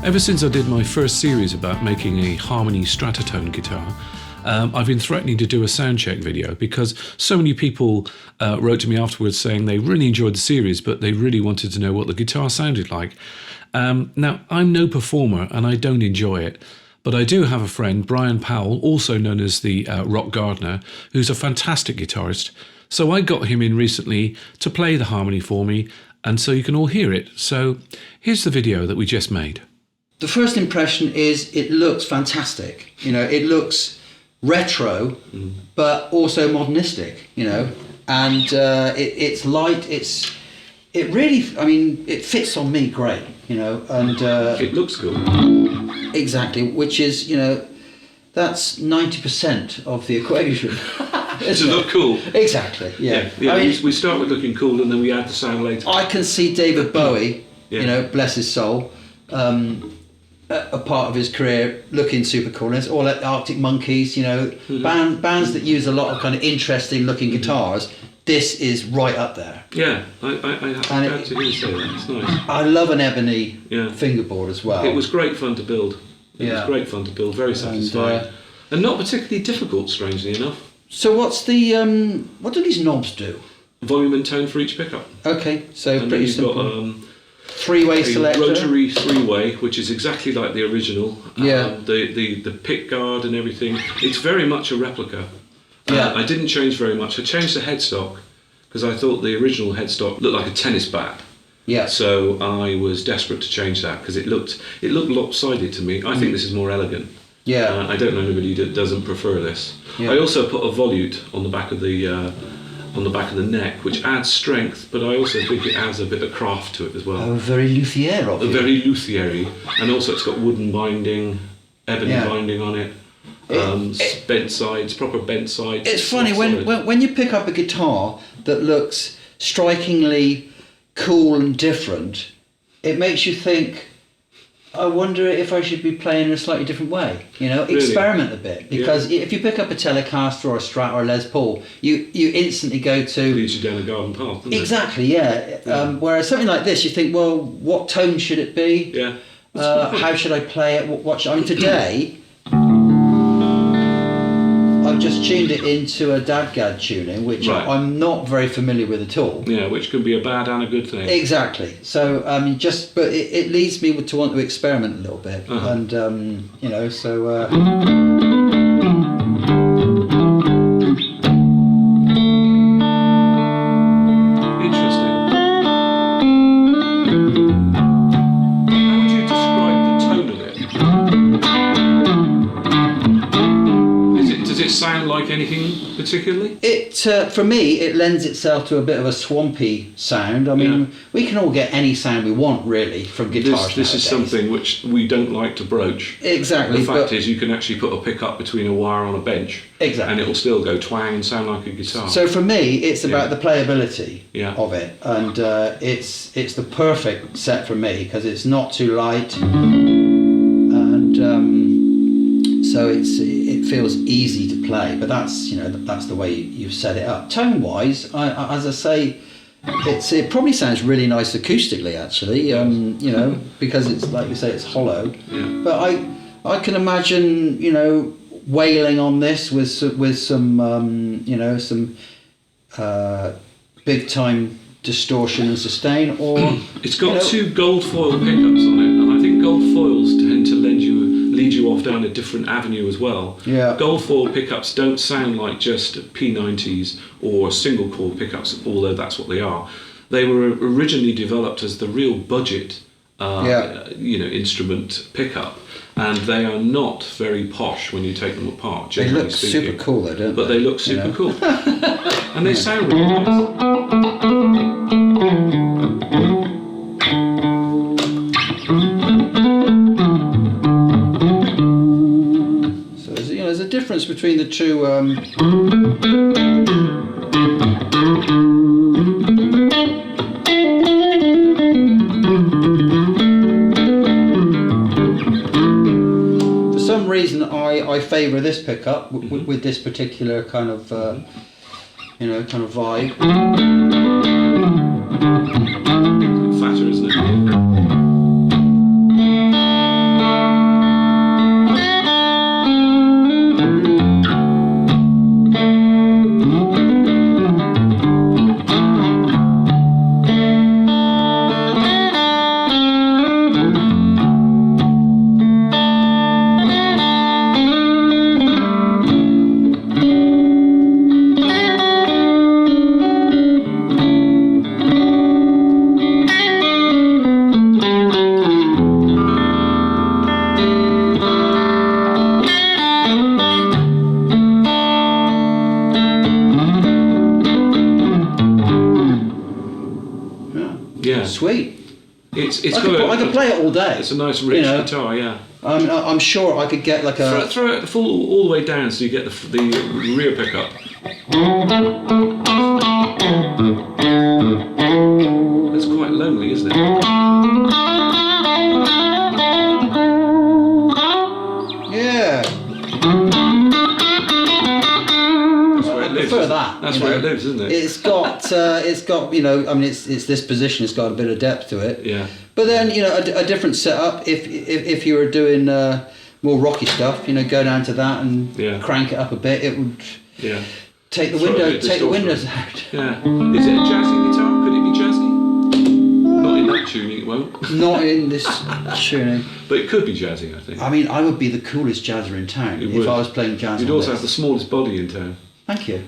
Ever since I did my first series about making a harmony Stratotone guitar, I've been threatening to do a sound check video because so many people wrote to me afterwards saying they really enjoyed the series, but they really wanted to know what the guitar sounded like. Now, I'm no performer and I don't enjoy it, but I do have a friend, Brian Powell, also known as the Rock Gardener, who's a fantastic guitarist. So I got him in recently to play the harmony for me, and so you can all hear it. So here's the video that we just made. The first impression is it looks fantastic. You know, it looks retro, but also modernistic. You know, and it's light. It really. I mean, it fits on me great. You know, and It looks good. exactly, which is, you know, that's 90% of the equation. To look cool. Exactly. Yeah. Yeah, I mean, we start with looking cool and then we add the sound later. I can see David Bowie. Yeah. You know, bless his soul. A part of his career looking super cool. And it's all like Arctic Monkeys, you know, bands that use a lot of kind of interesting looking guitars. This is right up there. Yeah, I have to hear say that. It's nice. I love an ebony Yeah. fingerboard as well. It was great fun to build. It was Yeah. great fun to build, very satisfying. And not particularly difficult, strangely enough. So what's the what do these knobs do? Volume and tone for each pickup. Okay, so And then pretty you've simple. got Three-way a selector. rotary three-way, which is exactly like the original. Yeah. The pick guard and everything. It's very much a replica. Yeah. I didn't change very much. I changed the headstock because I thought the original headstock looked like a tennis bat. Yeah. So I was desperate to change that because it looked lopsided to me. I think this is more elegant. Yeah. I don't know anybody that doesn't prefer this. Yeah. I also put a volute on the back of the neck, which adds strength, but I also think it adds a bit of craft to it as well. Oh, very luthier of you. Very luthier-y, and also it's got wooden binding, ebony Yeah. binding on it. Bent sides, proper bent sides. It's funny when you pick up a guitar that looks strikingly cool and different, it makes you think, I wonder if I should be playing in a slightly different way. You know, Really? experiment a bit, because if you pick up a Telecaster or a Strat or a Les Paul, you instantly go to Leads you down a garden path, doesn't it? exactly, yeah. Whereas something like this, you think, well, what tone should it be? Yeah. How should I play it? I mean, today I've just tuned it into a dadgad tuning, which Right. I'm not very familiar with at all. Yeah, which can be a bad and a good thing. Exactly. So but it leads me to want to experiment a little bit, and you know, so. Interesting. How would you describe the tone of it? Does it sound like anything particularly? It for me, it lends itself to a bit of a swampy sound. I mean, Yeah. we can all get any sound we want really from guitars. This is nowadays. something which we don't like to broach. Exactly. The fact but- is, you can actually put a pickup between a wire on a bench, Exactly. and it'll still go twang and sound like a guitar. So for me, it's about the playability Yeah. of it, and it's the perfect set for me because it's not too light, and so it feels easy to play. But that's the way you've set it up. Tone wise, as I say, it probably sounds really nice acoustically actually. You know, because it's like you say, it's hollow. Yeah. But I can imagine, you know, wailing on this with some you know, some big time distortion and sustain, or It's got you know, two gold foil pickups on it, and I think gold foils tend to lead you off down a different avenue as well. Yeah. Gold foil pickups don't sound like just P90s or single chord pickups, although that's what they are. They were originally developed as the real budget, you know, instrument pickup, and they are not very posh when you take them apart. they Generally look speaking. super cool though, don't But they? they look super know? cool, and they sound really nice. So there's a difference between the two. For some reason, I favour this pickup with this particular kind of kind of vibe. Fatter, isn't it? it's I could play it all day. It's a nice rich guitar, yeah. I'm sure I could get like a... Throw it all the way down so you get the rear pickup. It's quite lonely, isn't it? Yeah. That's where it lives. I prefer that. That's where it lives, isn't it? It's got, you know, I mean, it's this position. It's got a bit of depth to it. Yeah. But then, you know, a different setup. If you were doing more rocky stuff, you know, go down to that and crank it up a bit. It would take the windows out. Yeah. Is it a jazzy guitar? Could it be jazzy? Not in that tuning, it won't. Not in this tuning. But it could be jazzy, I think. I mean, I would be the coolest jazzer in town if I was playing jazz. You'd also have the smallest body in town. Thank you.